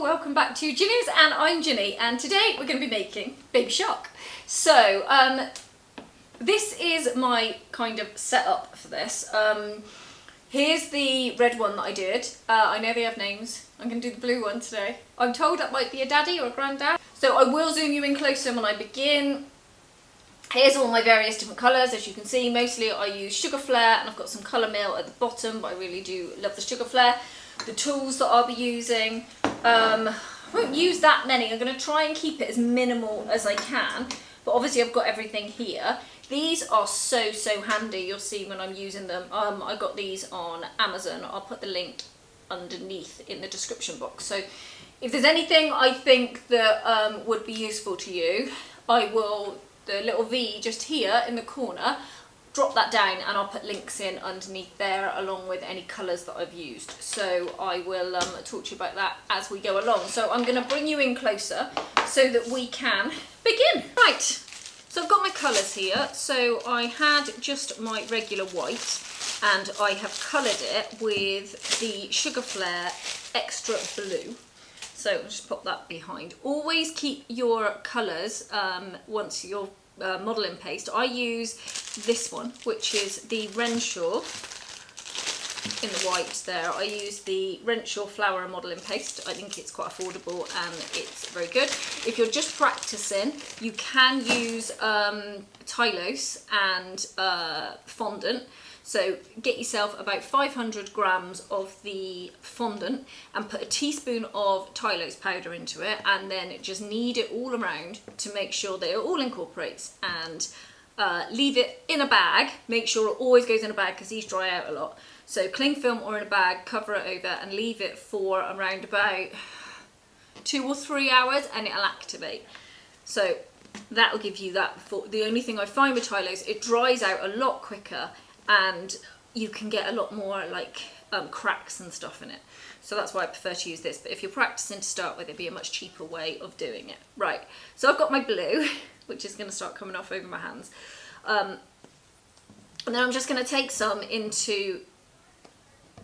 welcome back to Ginny's, and I'm Ginny, and today we're going to be making Baby Shark. So this is my kind of setup for this. Here's the red one that I did. I know they have names. I'm going to do the blue one today. I'm told that might be a daddy or a granddad. So I will zoom you in closer when I begin. Here's all my various different colours. As you can see, mostly I use Sugar Flare, and I've got some Colour Mill at the bottom, but I really do love the Sugar Flare. The tools that I'll be using, I won't use that many. I'm going to try and keep it as minimal as I can, but obviously I've got everything here. These are so handy. You'll see when I'm using them. I got these on Amazon. I'll put the link underneath in the description box. So if there's anything I think that would be useful to you, I will, the little V just here in the corner, drop that down and I'll put links in underneath there along with any colours that I've used. So I will talk to you about that as we go along. So I'm going to bring you in closer so that we can begin. Right, so I've got my colours here. So I had just my regular white and I have coloured it with the Sugar Flare Extra Blue. So I'll just pop that behind. Always keep your colours once you're modelling paste. I use this one, which is the Renshaw in the white there. I use the Renshaw Flower Modelling Paste. I think it's quite affordable and it's very good. If you're just practicing, you can use Tylose and fondant. So get yourself about 500 grams of the fondant and put a teaspoon of Tylose powder into it, and then just knead it all around to make sure that it all incorporates, and leave it in a bag. Make sure it always goes in a bag because these dry out a lot. So cling film or in a bag, cover it over and leave it for around about 2 or 3 hours and it'll activate. So that'll give you that. The only thing I find with Tylose, it dries out a lot quicker and you can get a lot more like cracks and stuff in it. So that's why I prefer to use this. But if you're practicing to start with, it'd be a much cheaper way of doing it. Right, so I've got my blue, which is going to start coming off over my hands. And then I'm just going to take some into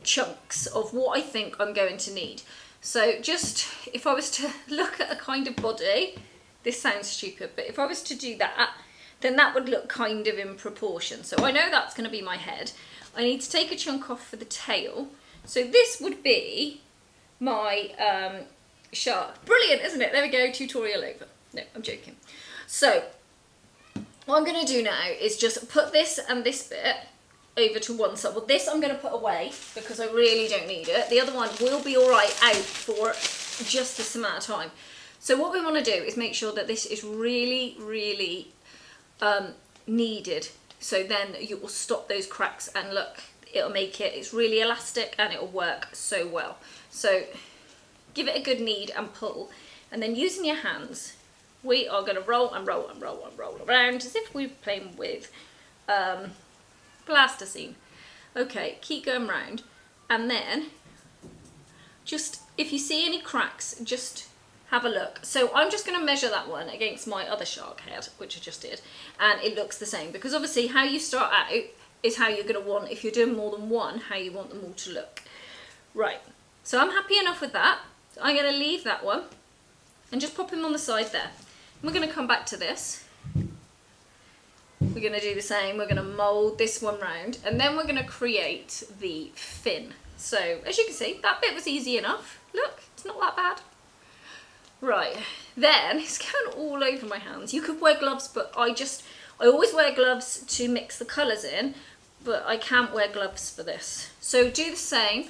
chunks of what I think I'm going to need. So just, if I was to look at a kind of body, this sounds stupid, but if I was to do that, then that would look kind of in proportion. So I know that's going to be my head. I need to take a chunk off for the tail. So this would be my shark. Brilliant, isn't it? There we go, tutorial over. No, I'm joking. So what I'm going to do now is just put this and this bit over to one side. Well, this I'm going to put away because I really don't need it. The other one will be all right out for just this amount of time. So what we want to do is make sure that this is really kneaded, so then you will stop those cracks, and look, it'll make it, it's really elastic and it'll work so well. So give it a good knead and pull, and then using your hands we are going to roll and roll and roll and roll around as if we were playing with plasticine. Okay, keep going round, and then just if you see any cracks, just have a look. So I'm just going to measure that one against my other shark head, which I just did, and it looks the same, because obviously how you start out is how you're going to want, if you're doing more than one, how you want them all to look. Right, so I'm happy enough with that. So I'm going to leave that one and just pop him on the side there. And we're going to come back to this. We're going to do the same. We're going to mould this one round, and then we're going to create the fin. So as you can see, that bit was easy enough. Look, it's not that bad. Right, then it's going all over my hands. You could wear gloves, but I always wear gloves to mix the colours in, but I can't wear gloves for this. So do the same.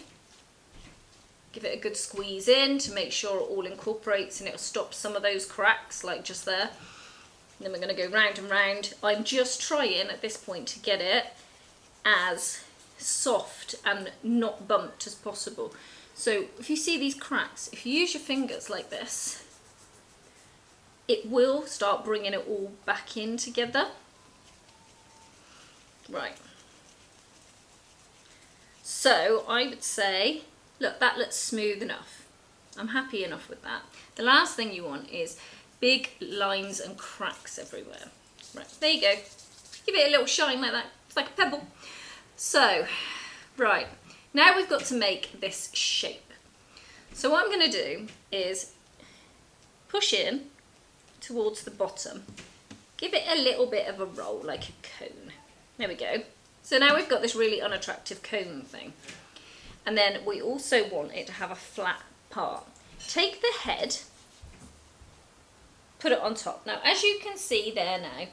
Give it a good squeeze in to make sure it all incorporates and it'll stop some of those cracks, like just there. And then we're going to go round and round. I'm just trying at this point to get it as soft and not bumped as possible. So if you see these cracks, if you use your fingers like this, it will start bringing it all back in together. Right. So I would say, look, that looks smooth enough. I'm happy enough with that. The last thing you want is big lines and cracks everywhere. Right, there you go. Give it a little shine like that. It's like a pebble. So, right. Now we've got to make this shape. So what I'm going to do is push in towards the bottom. Give it a little bit of a roll, like a cone. There we go. So now we've got this really unattractive cone thing. And then we also want it to have a flat part. Take the head, put it on top. Now, as you can see there now,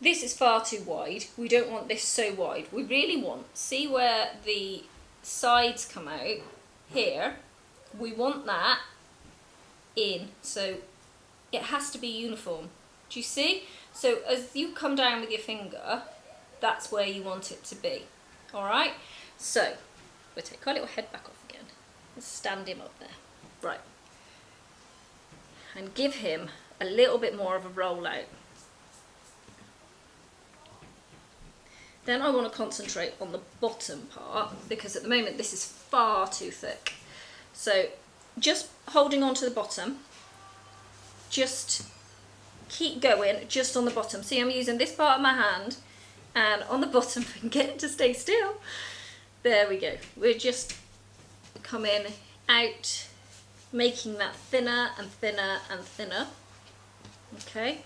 this is far too wide. We don't want this so wide. We really want, see where the sides come out here? We want that in, so it has to be uniform. Do you see? So as you come down with your finger, that's where you want it to be. All right? So we'll take our little head back off again. Let's stand him up there. Right. And give him a little bit more of a roll out. Then I want to concentrate on the bottom part because at the moment this is far too thick. So just holding on to the bottom, just keep going just on the bottom. See, I'm using this part of my hand and on the bottom, if I can get it to stay still. There we go. We're just coming out, making that thinner and thinner and thinner. Okay?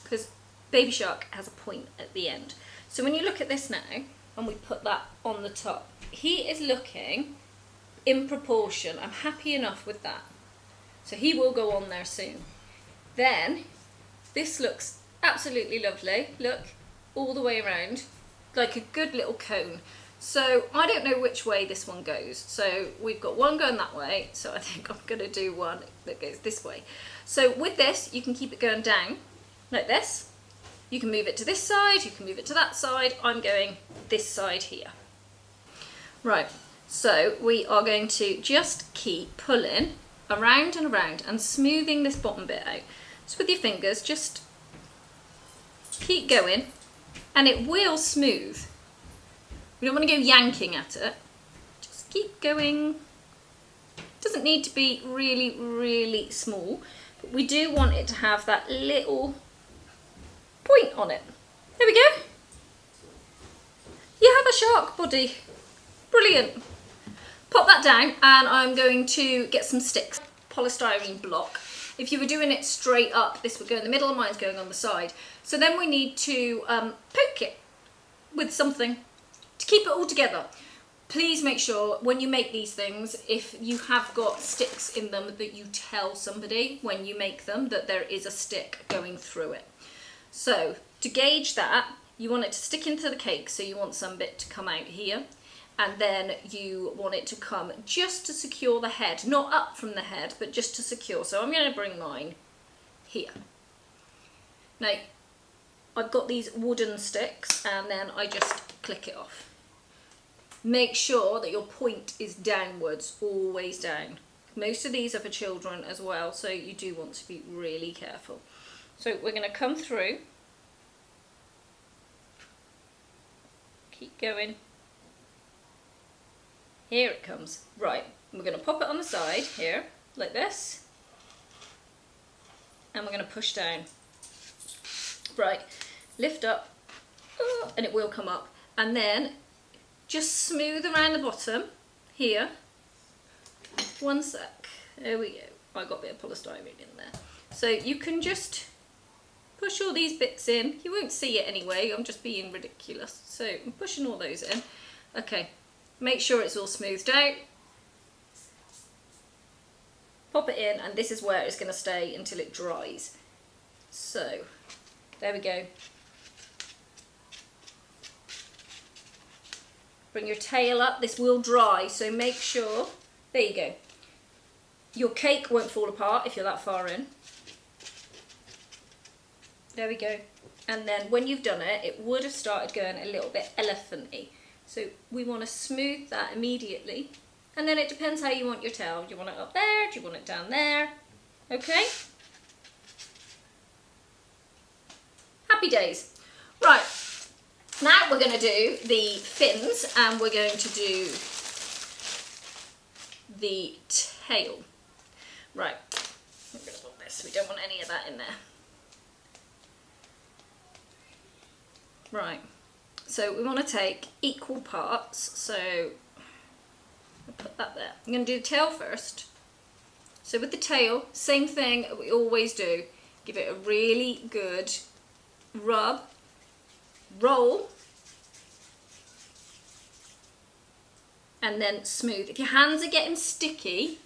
Because Baby Shark has a point at the end. So when you look at this now, and we put that on the top, he is looking in proportion. I'm happy enough with that. So he will go on there soon. Then, this looks absolutely lovely. Look, all the way around, like a good little cone. So I don't know which way this one goes. So we've got one going that way, so I think I'm going to do one that goes this way. So with this, you can keep it going down, like this. You can move it to this side, you can move it to that side. I'm going this side here. Right, so we are going to just keep pulling around and around and smoothing this bottom bit out. So with your fingers, just keep going and it will smooth. We don't want to go yanking at it. Just keep going. It doesn't need to be really, really small, but we do want it to have that little point on it. There we go. You have a shark body. Brilliant. Pop that down and I'm going to get some sticks. Polystyrene block. If you were doing it straight up, this would go in the middle, mine's going on the side. So then we need to poke it with something to keep it all together. Please make sure when you make these things, if you have got sticks in them, that you tell somebody when you make them that there is a stick going through it. So to gauge that, you want it to stick into the cake, so you want some bit to come out here. And then you want it to come just to secure the head, not up from the head, but just to secure. So I'm going to bring mine here. Now, I've got these wooden sticks and then I just click it off. Make sure that your point is downwards, always down. Most of these are for children as well, so you do want to be really careful. So we're going to come through. Keep going. Here it comes. Right, we're going to pop it on the side here, like this. And we're going to push down. Right, lift up, and it will come up. And then just smooth around the bottom here. One sec. There we go. I got a bit of polystyrene in there. So you can just push all these bits in. You won't see it anyway. I'm just being ridiculous. So I'm pushing all those in. Okay. Make sure it's all smoothed out. Pop it in, and this is where it's going to stay until it dries. So, there we go. Bring your tail up. This will dry, so make sure. There you go. Your cake won't fall apart if you're that far in. There we go. And then when you've done it, it would have started going a little bit elephant-y. So we want to smooth that immediately. And then it depends how you want your tail. Do you want it up there? Do you want it down there? Okay? Happy days. Right. Now we're going to do the fins and we're going to do the tail. Right. I'm going to put this. We don't want any of that in there. Right. So we want to take equal parts, so I'll put that there. I'm going to do the tail first. So with the tail, same thing that we always do. Give it a really good rub, roll, and then smooth. If your hands are getting sticky,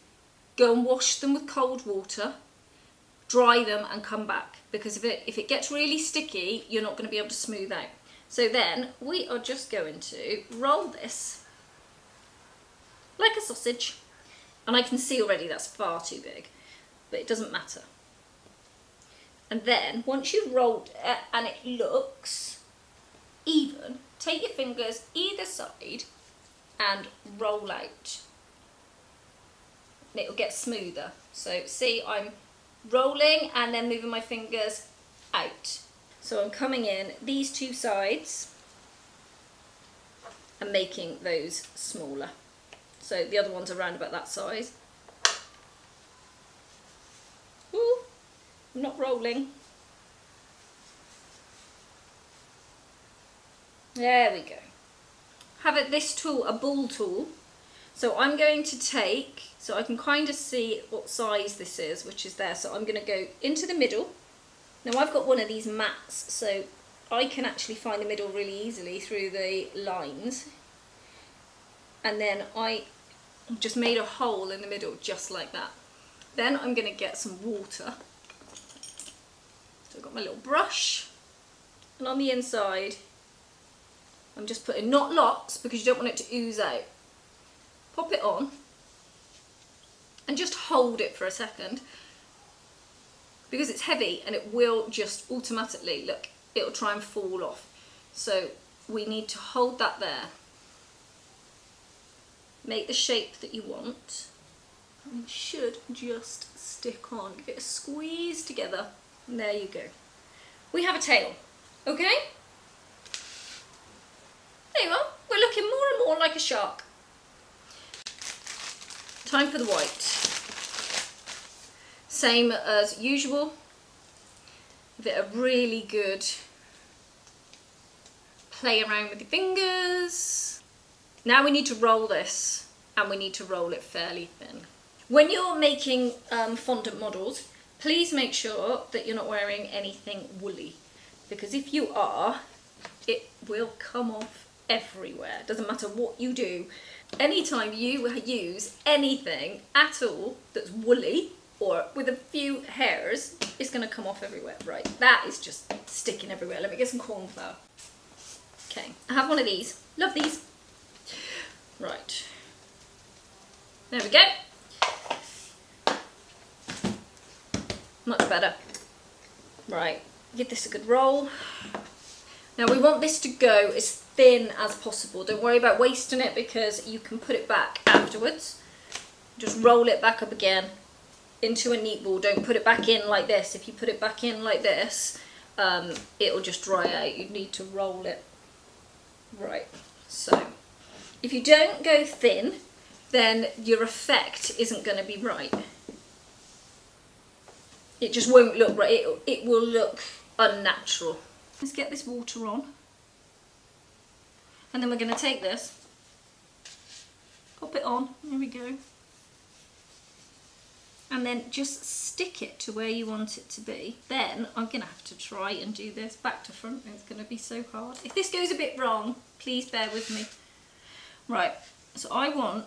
go and wash them with cold water, dry them and come back, because if it gets really sticky, you're not going to be able to smooth out. So then we are just going to roll this like a sausage. And I can see already that's far too big, but it doesn't matter. And then once you've rolled it and it looks even, take your fingers either side and roll out. And it'll get smoother. So see, I'm rolling and then moving my fingers out. So I'm coming in these two sides and making those smaller. So the other ones are around about that size. Ooh, I'm not rolling. There we go. Have this tool, a ball tool. So I'm going to take, so I can kind of see what size this is, which is there. So I'm going to go into the middle. Now I've got one of these mats, so I can actually find the middle really easily through the lines. And then I just made a hole in the middle just like that. Then I'm going to get some water. So I've got my little brush, and on the inside I'm just putting, not lots because you don't want it to ooze out. Pop it on and just hold it for a second, because it's heavy and it will just automatically, look, it'll try and fall off. So we need to hold that there. Make the shape that you want. And it should just stick on. Give it a squeeze together. And there you go. We have a tail. Okay? There you are. We're looking more and more like a shark. Time for the white. Same as usual. Give it a really good play around with your fingers. Now we need to roll this, and we need to roll it fairly thin. When you're making fondant models, please make sure that you're not wearing anything woolly, because if you are, it will come off everywhere. It doesn't matter what you do. Anytime you use anything at all that's woolly or with a few hairs, it's going to come off everywhere. Right, that is just sticking everywhere. Let me get some corn flour. Okay, I have one of these. Love these. Right, there we go. Much better. Right, give this a good roll. Now we want this to go as thin as possible. Don't worry about wasting it, because you can put it back afterwards. Just roll it back up again into a neat ball. Don't put it back in like this. If you put it back in like this, it'll just dry out. You need to roll it. Right, so if you don't go thin, then your effect isn't going to be right. It just won't look right. It will look unnatural. Let's get this water on. And then we're going to take this, pop it on, there we go. And then just stick it to where you want it to be. Then I'm going to have to try and do this back to front. It's going to be so hard. If this goes a bit wrong, please bear with me. Right, so I want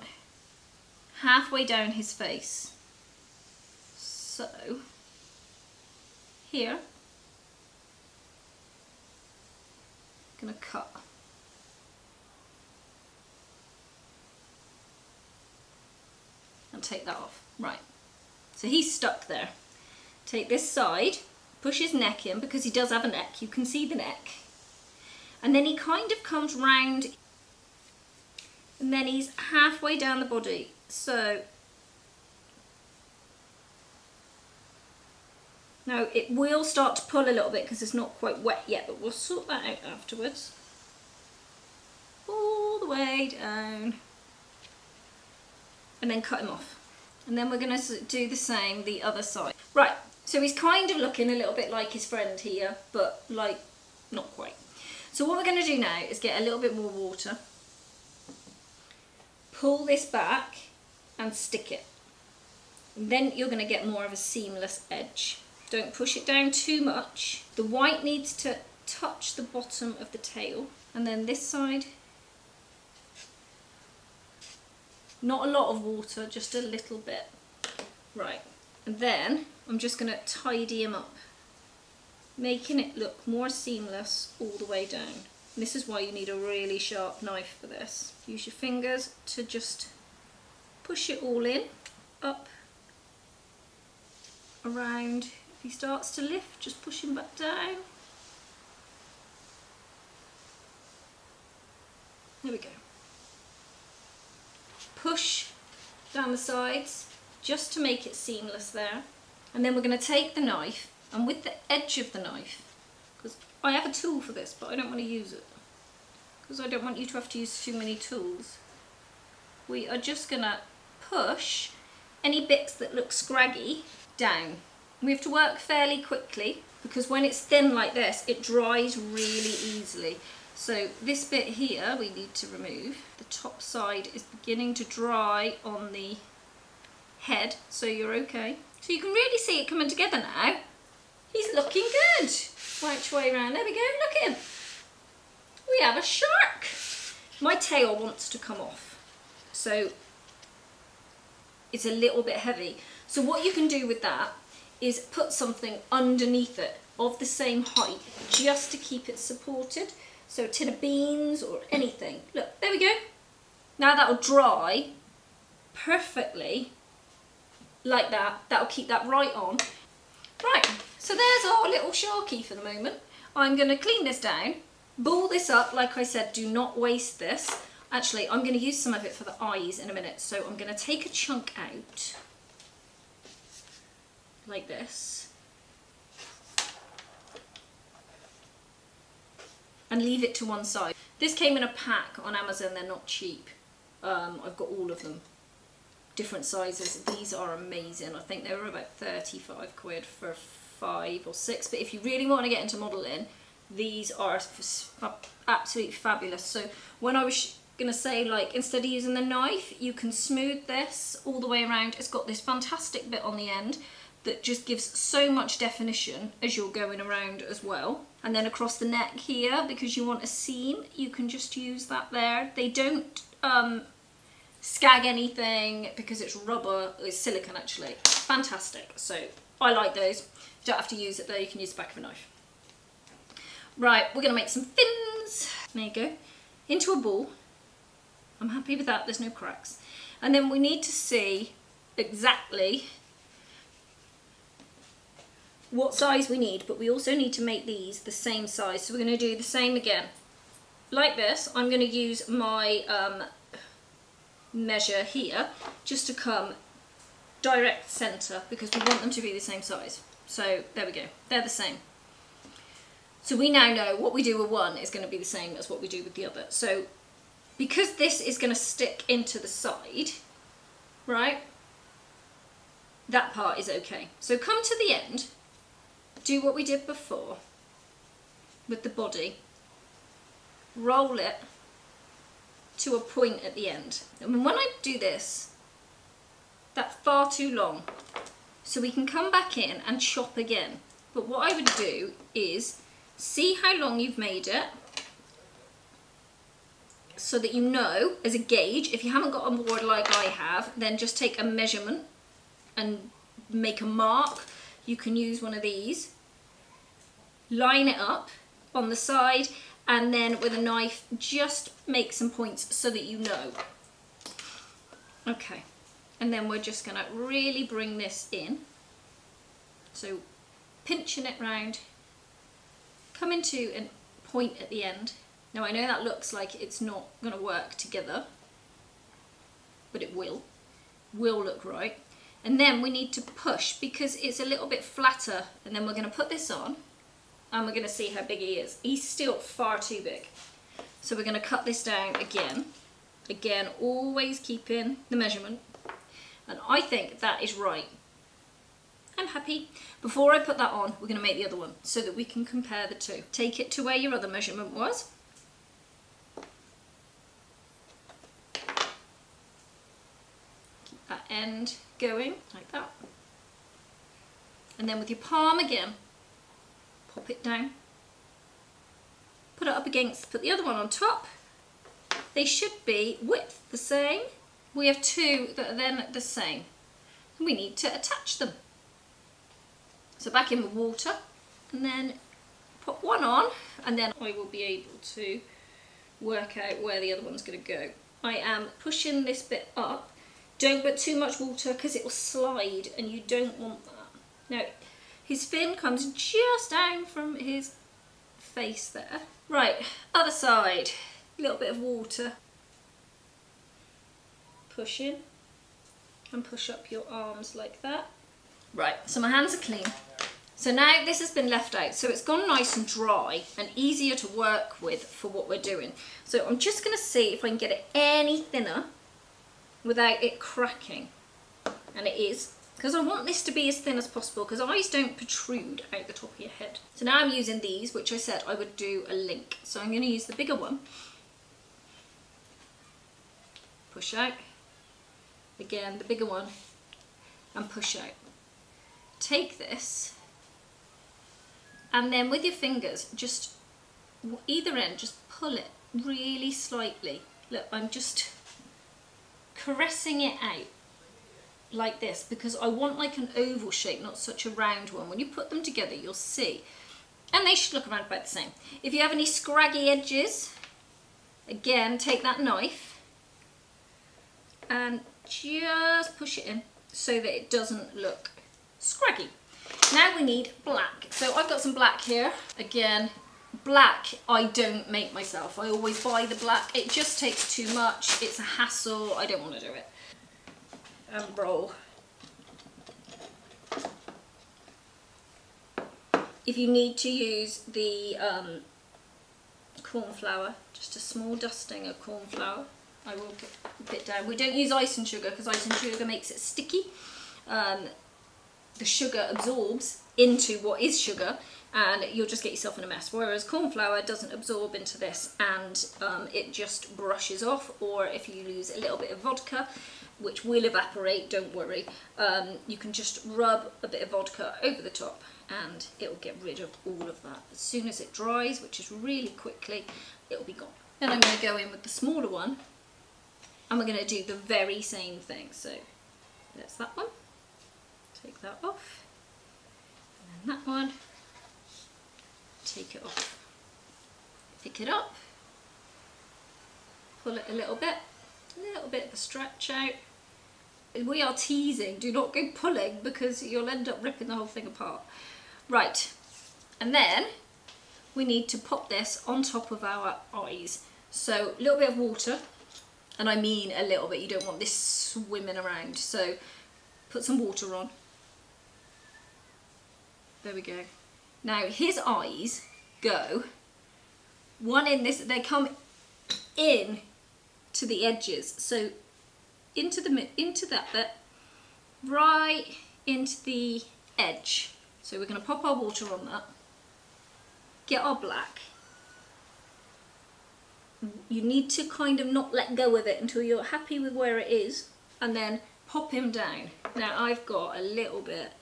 halfway down his face. So, here, I'm going to cut. And take that off. Right, so he's stuck there. Take this side, push his neck in, because he does have a neck, you can see the neck. And then he kind of comes round, and then he's halfway down the body. So, now it will start to pull a little bit because it's not quite wet yet, but we'll sort that out afterwards. All the way down. And then cut him off. And then we're going to do the same the other side. Right, so he's kind of looking a little bit like his friend here, but like not quite. So what we're going to do now is get a little bit more water, pull this back and stick it. And then you're going to get more of a seamless edge. Don't push it down too much. The white needs to touch the bottom of the tail. And then this side, not a lot of water, just a little bit. Right, and then I'm just going to tidy him up, making it look more seamless all the way down. And this is why you need a really sharp knife for this. Use your fingers to just push it all in, up, around. If he starts to lift, just push him back down. There we go. Push down the sides just to make it seamless there. And then we're going to take the knife, and with the edge of the knife, because I have a tool for this but I don't want to use it because I don't want you to have to use too many tools, we are just going to push any bits that look scraggy down. We have to work fairly quickly because when it's thin like this it dries really easily. So this bit here we need to remove. The top side is beginning to dry on the head, so you're okay. So you can really see it coming together now. He's looking good. Right way around, there we go, look at him. We have a shark. My tail wants to come off, so it's a little bit heavy. So what you can do with that is put something underneath it of the same height just to keep it supported. So a tin of beans or anything. Look, there we go. Now that'll dry perfectly like that. That'll keep that right on. Right, so there's our little sharky for the moment. I'm going to clean this down, ball this up. Like I said, do not waste this. Actually, I'm going to use some of it for the eyes in a minute. So I'm going to take a chunk out like this and leave it to one side. This came in a pack on Amazon, they're not cheap. I've got all of them, different sizes. These are amazing. I think they were about 35 quid for 5 or 6, but if you really want to get into modelling, these are absolutely fabulous. So when I was going to say, like, instead of using the knife, you can smooth this all the way around. It's got this fantastic bit on the end that just gives so much definition as you're going around as well. And then across the neck here, because you want a seam, you can just use that there. They don't scag anything because it's rubber, it's silicone actually. Fantastic. So I like those. You don't have to use it though, you can use the back of a knife. Right, we're gonna make some fins. There you go. Into a ball. I'm happy with that, there's no cracks. And then we need to see exactly what size we need, but we also need to make these the same size. So we're going to do the same again. Like this, I'm going to use my measure here just to come direct centre because we want them to be the same size. So there we go, they're the same. So we now know what we do with one is going to be the same as what we do with the other. So because this is going to stick into the side, right, that part is okay. So come to the end, do what we did before with the body, roll it to a point at the end. And when I do this, that's far too long. So we can come back in and chop again. But what I would do is see how long you've made it so that you know as a gauge. If you haven't got a board like I have, then just take a measurement and make a mark. You can use one of these, line it up on the side, and then with a knife just make some points so that you know. Okay, and then we're just going to really bring this in. So pinching it round, come into a point at the end. Now I know that looks like it's not going to work together, but it will look right. And then we need to push because it's a little bit flatter, and then we're going to put this on and we're going to see how big he is. He's still far too big. So we're going to cut this down again. Again, always keeping the measurement. And I think that is right. I'm happy. Before I put that on, we're going to make the other one so that we can compare the two. Take it to where your other measurement was. end going, like that. And then with your palm again, pop it down. Put it up against, put the other one on top. They should be width the same. We have two that are then the same. And we need to attach them. So back in the water, and then put one on, and then I will be able to work out where the other one's going to go. I am pushing this bit up. Don't put too much water because it will slide, and you don't want that. Now, his fin comes just down from his face there. Right, other side. A little bit of water. Push in and push up your arms like that. Right, so my hands are clean. So now this has been left out, so it's gone nice and dry and easier to work with for what we're doing. So I'm just going to see if I can get it any thinner without it cracking. And it is, because I want this to be as thin as possible, because eyes don't protrude out the top of your head. So now I'm using these, which I said I would do a link. So I'm going to use the bigger one. Push out. Again, the bigger one, and push out. Take this, and then with your fingers, just either end, just pull it really slightly. Look, I'm just caressing it out like this because I want like an oval shape, not such a round one. When you put them together, you'll see. And they should look around about the same. If you have any scraggy edges, again, take that knife and just push it in so that it doesn't look scraggy. Now we need black. So I've got some black here. Again, black I don't make myself. I always buy the black. It just takes too much. It's a hassle. I don't want to do it. And roll. If you need to use the corn flour, just a small dusting of corn flour, I will put a bit down. We don't use icing sugar because icing sugar makes it sticky. The sugar absorbs into what is sugar and you'll just get yourself in a mess. Whereas corn flour doesn't absorb into this and it just brushes off. Or if you use a little bit of vodka, which will evaporate, don't worry, you can just rub a bit of vodka over the top and it will get rid of all of that. As soon as it dries, which is really quickly, it will be gone. Then I'm going to go in with the smaller one. And we're going to do the very same thing. So there's that one. Take that off. And then that one. Take it off. Pick it up. Pull it a little bit of a stretch out. We are teasing. Do not go pulling because you'll end up ripping the whole thing apart. Right. And then we need to pop this on top of our eyes. So a little bit of water. And I mean a little bit, you don't want this swimming around. So put some water on. There we go. Now his eyes go, one in this, they come in to the edges. So into that bit, right into the edge. So we're going to pop our water on that. Get our black. You need to kind of not let go of it until you're happy with where it is and then pop him down. Now I've got a little bit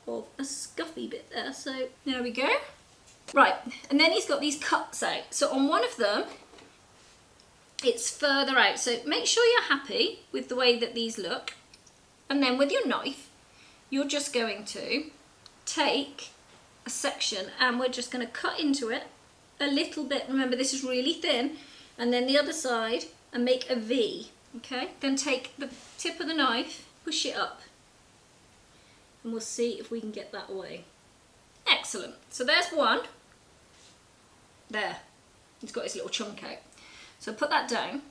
of a scuffy bit there, so there we go. Right, and then he's got these cuts out. So on one of them, it's further out. So make sure you're happy with the way that these look. And then with your knife, you're just going to take a section and we're just going to cut into it a little bit. Remember, this is really thin. And then the other side and make a V, okay? Then take the tip of the knife, push it up. And we'll see if we can get that away. Excellent. So there's one. There. He's got his little chunk out. So put that down.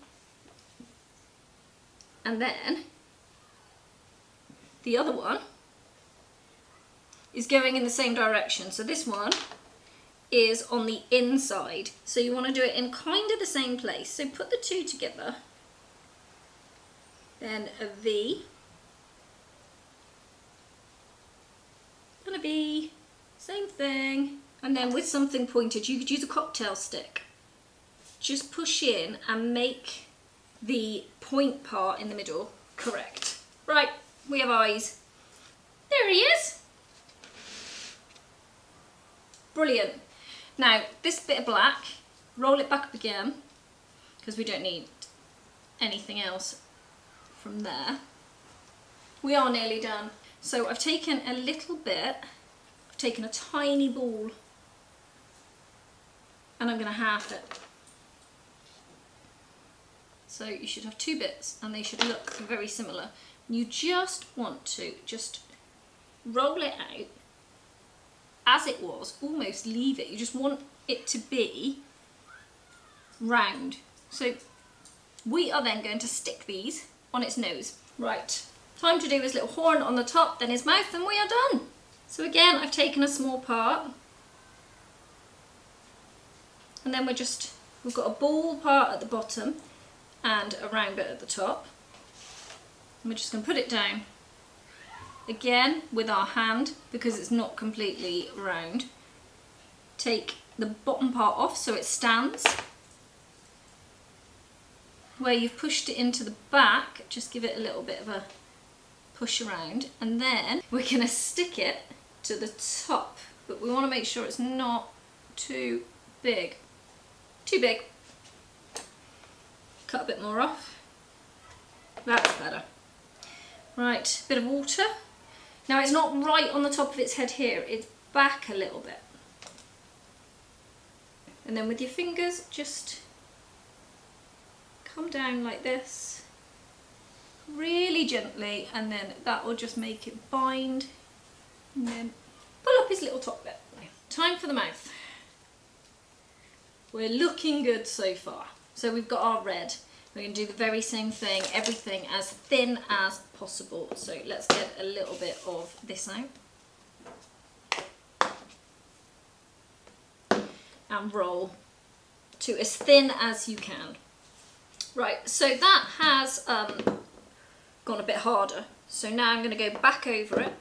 And then the other one is going in the same direction. So this one is on the inside. So you want to do it in kind of the same place. So put the two together. Then a V. And a V. Same thing. And then with something pointed, you could use a cocktail stick. Just push in and make the point part in the middle correct. Right, we have eyes. There he is. Brilliant. Now, this bit of black, roll it back up again, because we don't need anything else from there. We are nearly done. So I've taken a little bit, I've taken a tiny ball, and I'm going to half it. So you should have two bits, and they should look very similar. You just want to just roll it out as it was, almost leave it. You just want it to be round. So we are then going to stick these on its nose. Right, time to do his little horn on the top, then his mouth, and we are done. So again, I've taken a small part, and then we've got a ball part at the bottom and a round bit at the top. And we're just going to put it down again with our hand, because it's not completely round. Take the bottom part off so it stands. Where you've pushed it into the back, just give it a little bit of a push around, and then we're going to stick it to the top, but we want to make sure it's not too big. Too big. Cut a bit more off. That's better. Right, bit of water. Now it's not right on the top of its head here, it's back a little bit. And then with your fingers, just come down like this, really gently, and then that will just make it bind. And then pull up his little top bit. Time for the mouth. We're looking good so far. So we've got our red. We're going to do the very same thing, everything as thin as possible. So let's get a little bit of this out. And roll to as thin as you can. Right, so that has gone a bit harder. So now I'm going to go back over it.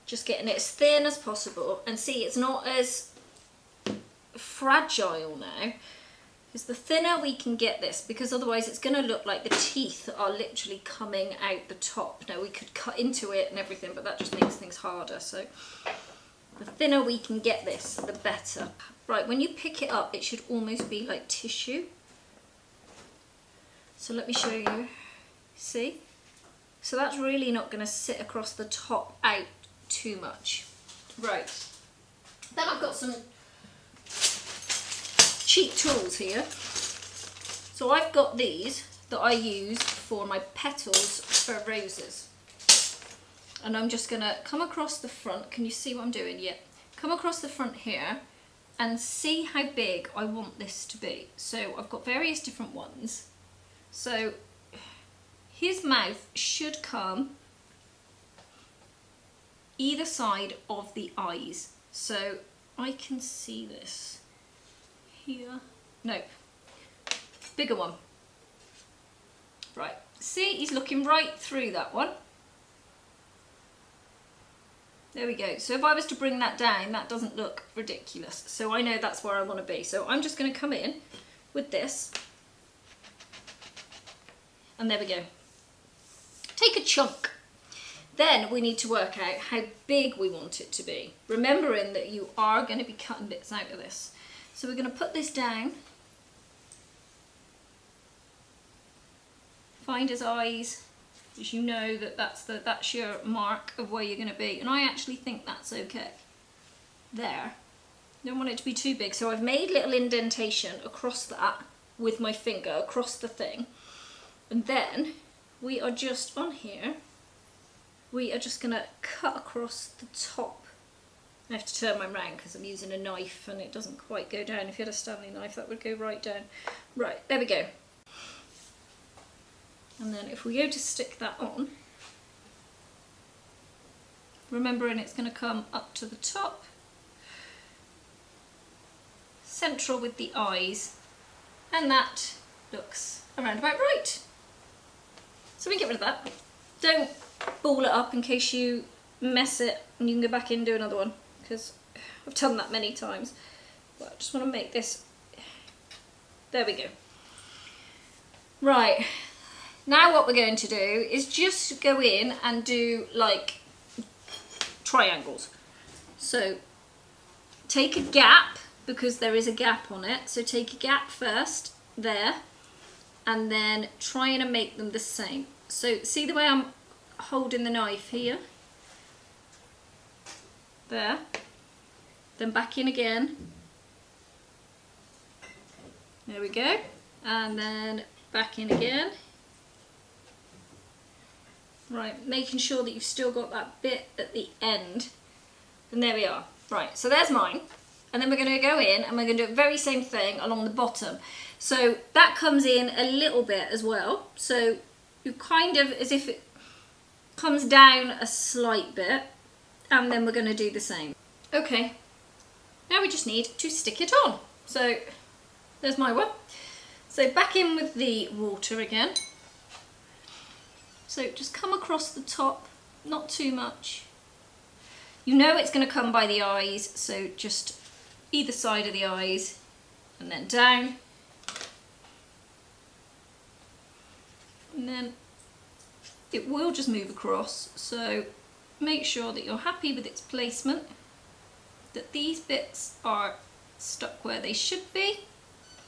Just getting it as thin as possible. And see, it's not as fragile now. Because the thinner we can get this, because otherwise it's going to look like the teeth are literally coming out the top. Now we could cut into it and everything, but that just makes things harder. So the thinner we can get this, the better. Right, when you pick it up, it should almost be like tissue. So let me show you. See? So that's really not going to sit across the top out too much. Right. Then I've got some cheap tools here. So I've got these that I use for my petals for roses. And I'm just going to come across the front. Can you see what I'm doing? Yeah. Come across the front here and see how big I want this to be. So I've got various different ones. So his mouth should come either side of the eyes. So I can see this here. No, bigger one. Right, see, he's looking right through that one. There we go. So if I was to bring that down, that doesn't look ridiculous. So I know that's where I want to be. So I'm just going to come in with this. And there we go. Take a chunk. Then we need to work out how big we want it to be. Remembering that you are going to be cutting bits out of this. So we're going to put this down. Find his eyes. As you know that that's your mark of where you're going to be. And I actually think that's okay. There. Don't want it to be too big. So I've made little indentation across that with my finger, across the thing. And then we are just on here, we are just going to cut across the top. I have to turn mine round because I'm using a knife and it doesn't quite go down. If you had a Stanley knife, that would go right down. Right, there we go. And then if we go to stick that on, remembering it's going to come up to the top, central with the eyes, and that looks around about right. So we get rid of that. Don't ball it up in case you mess it and you can go back in and do another one, because I've done that many times. But I just want to make this, there we go. Right, Now what we're going to do is just go in and do like triangles. So take a gap, because there is a gap on it, so take a gap first, there, and then try and make them the same. So see the way I'm holding the knife here? There. Then back in again. There we go. And then back in again. Right, making sure that you've still got that bit at the end. And there we are. Right, so there's mine. And then we're going to go in and we're going to do the very same thing along the bottom. So that comes in a little bit as well. So you kind of, as if it comes down a slight bit, and then we're going to do the same. Okay, now we just need to stick it on. So there's my one. So back in with the water again. So just come across the top, not too much. You know it's going to come by the eyes, so just either side of the eyes and then down. And then it will just move across, so make sure that you're happy with its placement, that these bits are stuck where they should be.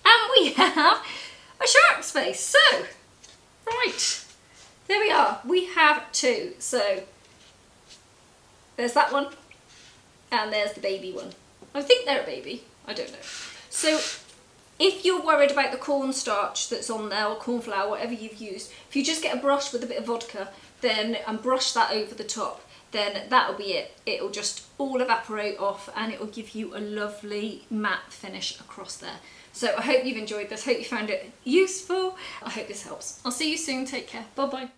And we have a shark's face. So, right, there we are. We have two. So, there's that one, and there's the baby one. I think they're a baby. I don't know. So, if you're worried about the cornstarch that's on there, or corn flour, whatever you've used, if you just get a brush with a bit of vodka, then and brush that over the top, then that'll be it. It'll just all evaporate off and it will give you a lovely matte finish across there. So I hope you've enjoyed this. Hope you found it useful. I hope this helps. I'll see you soon. Take care. Bye bye.